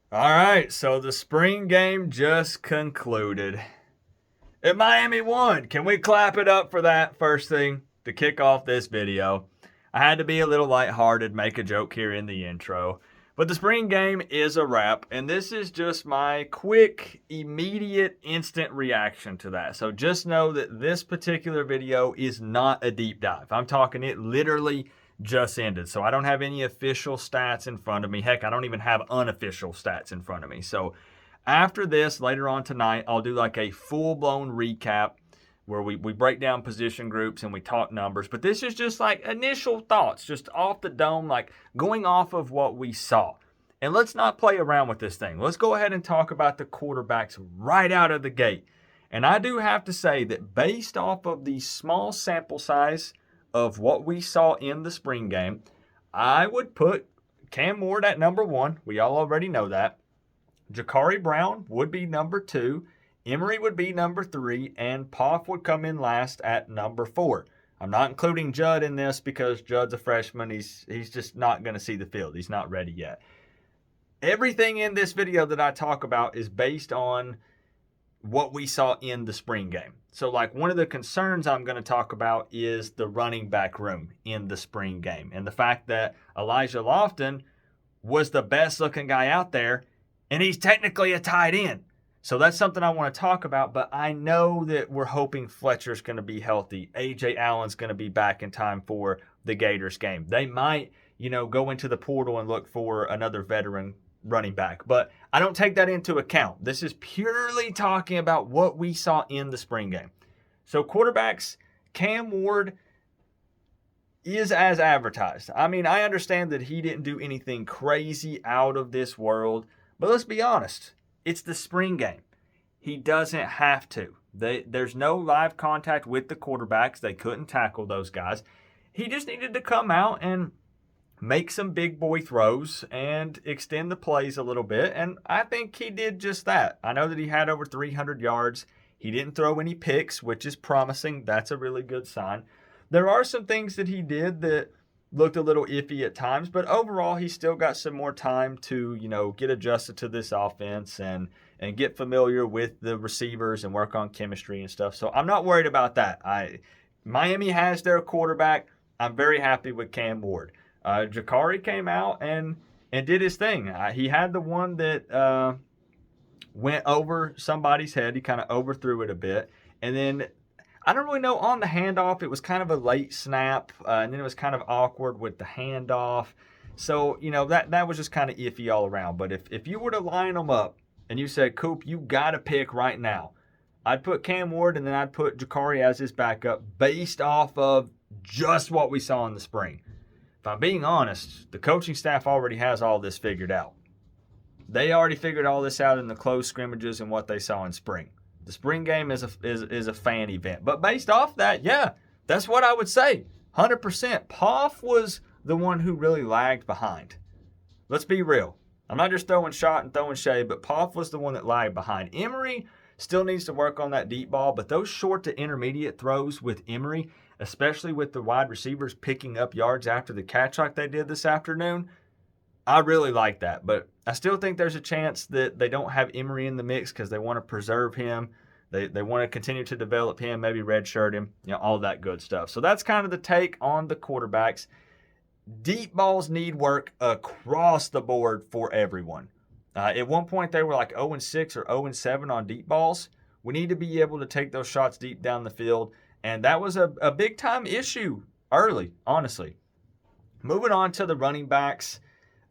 All right, so the spring game just concluded. And Miami won. Can we clap it up for that first thing to kick off this video? I had to be a little lighthearted, make a joke here in the intro. But the spring game is a wrap, and this is just my quick, immediate, instant reaction to that. So just know that this particular video is not a deep dive. I'm talking it literally just ended. So I don't have any official stats in front of me. Heck, I don't even have unofficial stats in front of me. So after this, later on tonight, I'll do like a full-blown recap where we break down position groups and we talk numbers. But this is just like initial thoughts, just off the dome, like going off of what we saw. And let's not play around with this thing. Let's go ahead and talk about the quarterbacks right out of the gate. And I do have to say that based off of the small sample size of what we saw in the spring game, I would put Cam Ward at number one. We all already know that. Jakari Brown would be number two. Emory would be number three, and Poff would come in last at number four. I'm not including Judd in this because Judd's a freshman. He's just not going to see the field. He's not ready yet. Everything in this video that I talk about is based on what we saw in the spring game. So like one of the concerns I'm going to talk about is the running back room in the spring game and the fact that Elijah Lofton was the best looking guy out there, and he's technically a tight end. So that's something I want to talk about, but I know that we're hoping Fletcher's going to be healthy. A.J. Allen's going to be back in time for the Gators game. They might, go into the portal and look for another veteran running back, but I don't take that into account. This is purely talking about what we saw in the spring game. So quarterbacks, Cam Ward is as advertised. I mean, I understand that he didn't do anything crazy out of this world, but let's be honest. It's the spring game. He doesn't have to. There's no live contact with the quarterbacks. They couldn't tackle those guys. He just needed to come out and make some big boy throws and extend the plays a little bit, and I think he did just that. I know that he had over 300 yards. He didn't throw any picks, which is promising. That's a really good sign. There are some things that he did that looked a little iffy at times, but overall he still got some more time to, get adjusted to this offense and get familiar with the receivers and work on chemistry and stuff. So I'm not worried about that. Miami has their quarterback. I'm very happy with Cam Ward. Jakari came out and did his thing. He had the one that went over somebody's head. He kind of overthrew it a bit. And then I don't really know on the handoff. It was kind of a late snap, and then it was kind of awkward with the handoff. So, that was just kind of iffy all around. But if you were to line them up and you said, Coop, you got to pick right now, I'd put Cam Ward and then I'd put Jakari as his backup based off of just what we saw in the spring. If I'm being honest, the coaching staff already has all this figured out. They already figured all this out in the close scrimmages and what they saw in spring. The spring game is a fan event. But based off that, yeah, that's what I would say. 100%. Poff was the one who really lagged behind. Let's be real. I'm not just throwing shot and throwing shade, but Poff was the one that lagged behind. Emory still needs to work on that deep ball, but those short to intermediate throws with Emory, especially with the wide receivers picking up yards after the catch like they did this afternoon, I really like that, but I still think there's a chance that they don't have Emory in the mix because they want to preserve him. They want to continue to develop him, maybe redshirt him, all that good stuff. So that's kind of the take on the quarterbacks. Deep balls need work across the board for everyone. At one point, they were like 0-6 or 0-7 on deep balls. We need to be able to take those shots deep down the field, and that was a big-time issue early, honestly. Moving on to the running backs.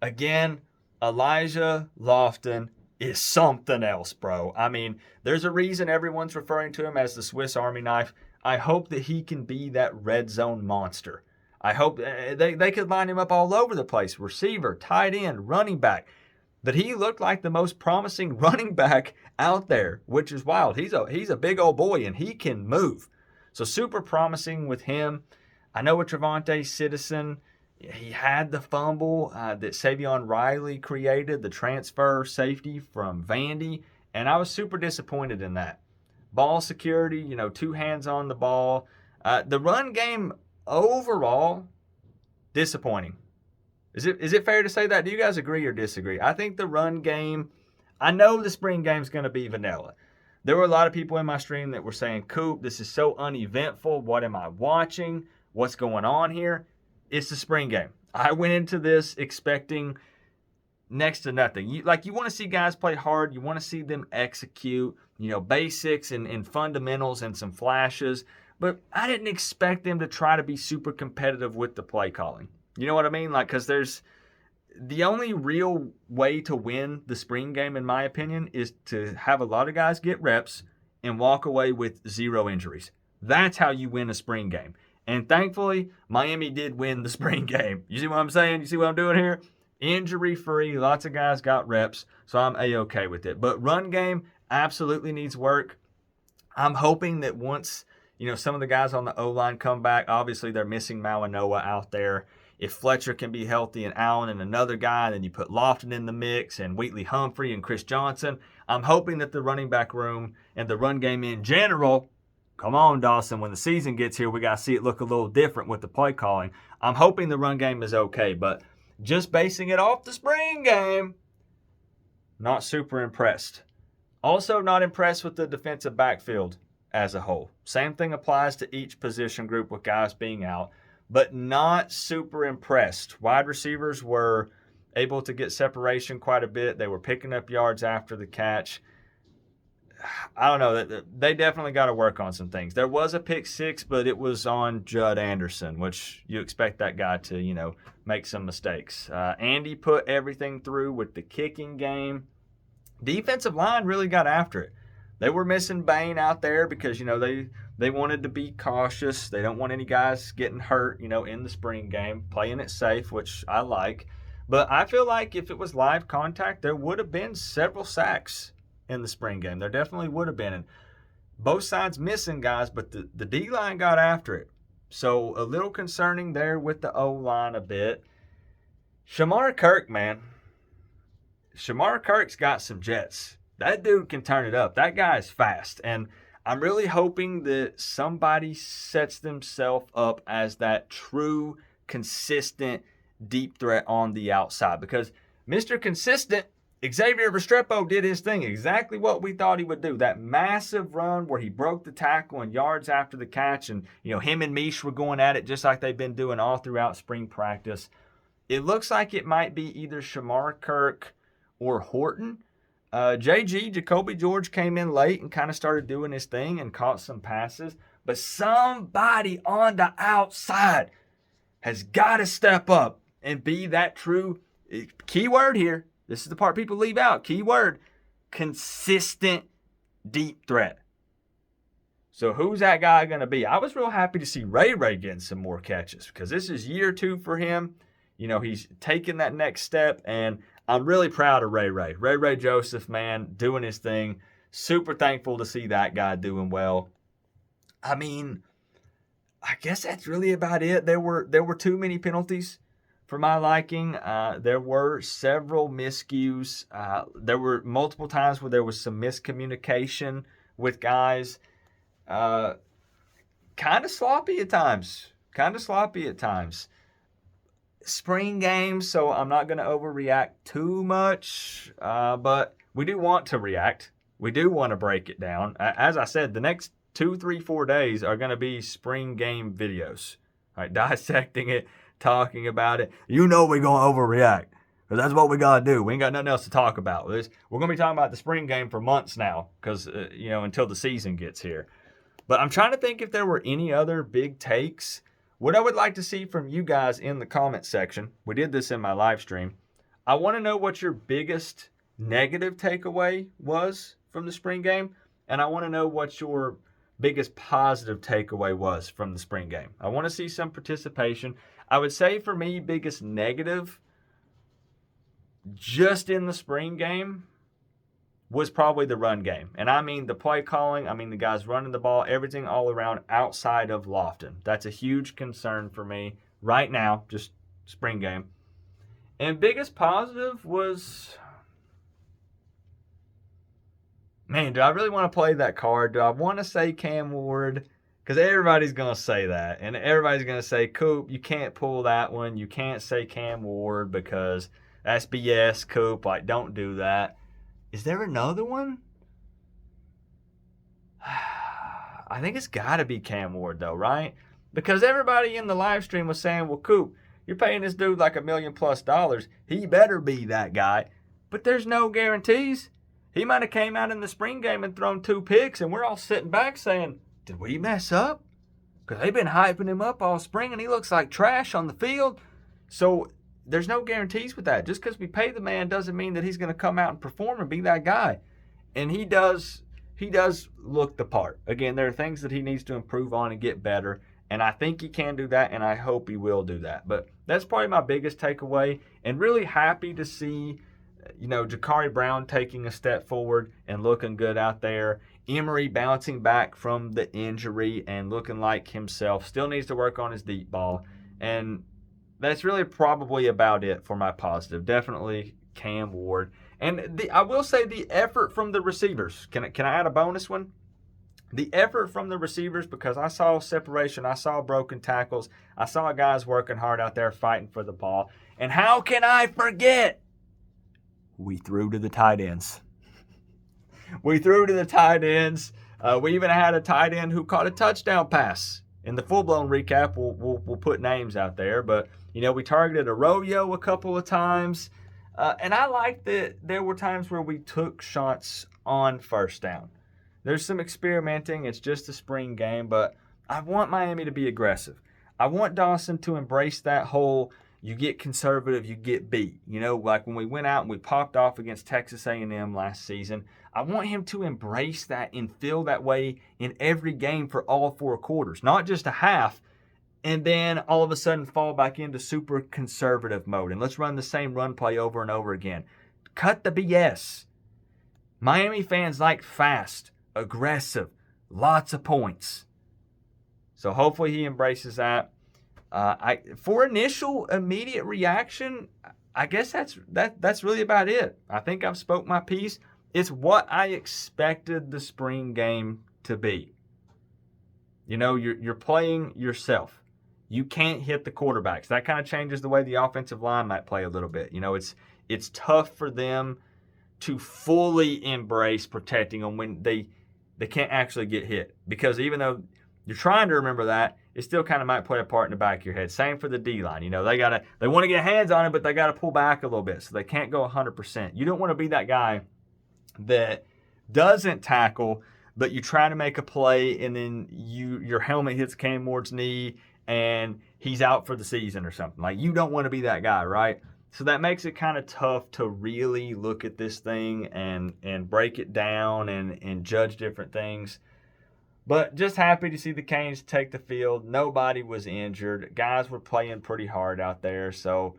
Again, Elijah Lofton is something else, bro. I mean, there's a reason everyone's referring to him as the Swiss Army knife. I hope that he can be that red zone monster. I hope they could line him up all over the place. Receiver, tight end, running back. But he looked like the most promising running back out there, which is wild. He's a big old boy, and he can move. So super promising with him. I know with Trevante Citizen, he had the fumble that Savion Riley created, the transfer safety from Vandy, and I was super disappointed in that. Ball security, two hands on the ball. The run game overall, disappointing. Is it fair to say that? Do you guys agree or disagree? I think the run game, I know the spring game's going to be vanilla. There were a lot of people in my stream that were saying, Coop, this is so uneventful. What am I watching? What's going on here? It's the spring game. I went into this expecting next to nothing. You want to see guys play hard. You want to see them execute, basics and fundamentals and some flashes. But I didn't expect them to try to be super competitive with the play calling. You know what I mean? Because there's the only real way to win the spring game, in my opinion, is to have a lot of guys get reps and walk away with 0 injuries. That's how you win a spring game. And thankfully, Miami did win the spring game. You see what I'm saying? You see what I'm doing here? Injury-free, lots of guys got reps, so I'm A-okay with it. But run game absolutely needs work. I'm hoping that once, some of the guys on the O-line come back, obviously they're missing Malinois out there. If Fletcher can be healthy and Allen and another guy, then you put Lofton in the mix and Wheatley Humphrey and Chris Johnson. I'm hoping that the running back room and the run game in general, come on, Dawson, when the season gets here, we got to see it look a little different with the play calling. I'm hoping the run game is okay, but just basing it off the spring game, not super impressed. Also not impressed with the defensive backfield as a whole. Same thing applies to each position group with guys being out, but not super impressed. Wide receivers were able to get separation quite a bit. They were picking up yards after the catch. I don't know. They definitely got to work on some things. There was a pick 6, but it was on Judd Anderson, which you expect that guy to, make some mistakes. Andy put everything through with the kicking game. Defensive line really got after it. They were missing Bain out there because, they wanted to be cautious. They don't want any guys getting hurt, in the spring game, playing it safe, which I like. But I feel like if it was live contact, there would have been several sacks in the spring game. There definitely would have been. And both sides missing guys, but the D-line got after it. So a little concerning there with the O-line a bit. Shamar Kirk, man. Shamar Kirk's got some jets. That dude can turn it up. That guy's fast. And I'm really hoping that somebody sets themselves up as that true, consistent, deep threat on the outside. Because Mr. Consistent, Xavier Restrepo, did his thing, exactly what we thought he would do. That massive run where he broke the tackle and yards after the catch, and him and Mish were going at it just like they've been doing all throughout spring practice. It looks like it might be either Shamar Kirk or Horton. Jacoby George came in late and kind of started doing his thing and caught some passes. But somebody on the outside has got to step up and be that true, key word here, this is the part people leave out, key word, consistent deep threat. So who's that guy going to be? I was real happy to see Ray getting some more catches because this is year 2 for him. He's taking that next step, and I'm really proud of Ray. Ray Joseph, man, doing his thing. Super thankful to see that guy doing well. I mean, I guess that's really about it. There were too many penalties for my liking. There were several miscues. There were multiple times where there was some miscommunication with guys. Kind of sloppy at times. Spring game, so I'm not going to overreact too much, but we do want to react. We do want to break it down. As I said, the next 2, 3, 4 days are going to be spring game videos, right? Dissecting it, talking about it. We're going to overreact because that's what we got to do. We ain't got nothing else to talk about. We're going to be talking about the spring game for months now because, until the season gets here. But I'm trying to think if there were any other big takes. What I would like to see from you guys in the comment section, we did this in my live stream. I want to know what your biggest negative takeaway was from the spring game, and I want to know what your biggest positive takeaway was from the spring game. I want to see some participation. I would say for me, biggest negative just in the spring game was probably the run game. And I mean the play calling, I mean the guys running the ball, everything all around outside of Lofton. That's a huge concern for me right now, just spring game. And biggest positive was, man, do I really want to play that card? Do I want to say Cam Ward? Because everybody's going to say that. And everybody's going to say, Coop, you can't pull that one. You can't say Cam Ward because that's BS, Coop. Like, don't do that. Is there another one? I think it's got to be Cam Ward, though, right? Because everybody in the live stream was saying, well, Coop, you're paying this dude like $1 million plus. He better be that guy. But there's no guarantees. He might have came out in the spring game and thrown 2 picks, and we're all sitting back saying, did we mess up? Because they've been hyping him up all spring, and he looks like trash on the field. So there's no guarantees with that. Just because we pay the man doesn't mean that he's going to come out and perform and be that guy. And he does look the part. Again, there are things that he needs to improve on and get better, and I think he can do that, and I hope he will do that. But that's probably my biggest takeaway, and really happy to see, Ja'Carri Brown taking a step forward and looking good out there. Emery bouncing back from the injury and looking like himself. Still needs to work on his deep ball. And that's really probably about it for my positive. Definitely Cam Ward. And I will say the effort from the receivers. Can I add a bonus one? The effort from the receivers, because I saw separation. I saw broken tackles. I saw guys working hard out there fighting for the ball. And how can I forget? We threw to the tight ends. We threw to the tight ends. We even had a tight end who caught a touchdown pass. In the full-blown recap, we'll put names out there. But, we targeted Arroyo a couple of times. And I like that there were times where we took shots on first down. There's some experimenting. It's just a spring game. But I want Miami to be aggressive. I want Dawson to embrace that whole you get conservative, you get beat. Like when we went out and we popped off against Texas A&M last season, I want him to embrace that and feel that way in every game for all 4 quarters, not just a half, and then all of a sudden fall back into super conservative mode. And let's run the same run play over and over again. Cut the BS. Miami fans like fast, aggressive, lots of points. So hopefully he embraces that. For initial immediate reaction, I guess that's really about it. I think I've spoke my piece. It's what I expected the spring game to be. You're playing yourself. You can't hit the quarterbacks. That kind of changes the way the offensive line might play a little bit. It's tough for them to fully embrace protecting them when they can't actually get hit. Because even though you're trying to remember that, it still kind of might play a part in the back of your head. Same for the D-line. They want to get hands on it, but they got to pull back a little bit. So they can't go 100%. You don't want to be that guy that doesn't tackle, but you try to make a play and then your helmet hits Cam Ward's knee and he's out for the season or something. Like, you don't want to be that guy, right? So that makes it kind of tough to really look at this thing and break it down and judge different things. But just happy to see the Canes take the field. Nobody was injured. Guys were playing pretty hard out there, so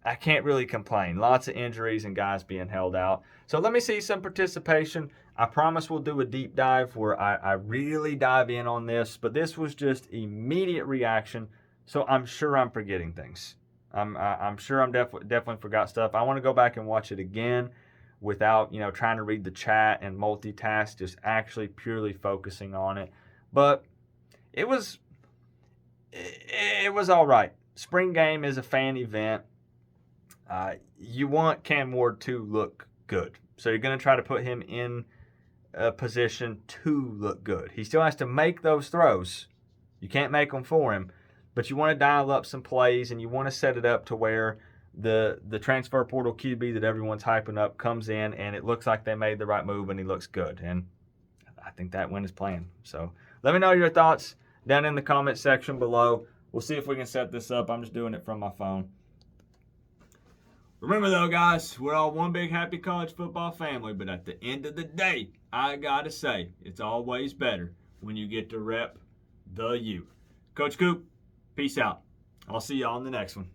I can't really complain. Lots of injuries and guys being held out. So let me see some participation. I promise we'll do a deep dive where I really dive in on this, but this was just immediate reaction, so I'm sure I'm forgetting things. I'm sure I'm definitely forgot stuff. I want to go back and watch it again without, trying to read the chat and multitask, just actually purely focusing on it. But it was all right. Spring game is a fan event. You want Cam Ward to look good. So you're going to try to put him in a position to look good. He still has to make those throws. You can't make them for him. But you want to dial up some plays, and you want to set it up to where the transfer portal QB that everyone's hyping up comes in, and it looks like they made the right move, and he looks good. And I think that win is playing. So let me know your thoughts down in the comment section below. We'll see if we can set this up. I'm just doing it from my phone. Remember, though, guys, we're all one big happy college football family, but at the end of the day, I got to say, it's always better when you get to rep the U. Coach Coop, peace out. I'll see y'all in the next one.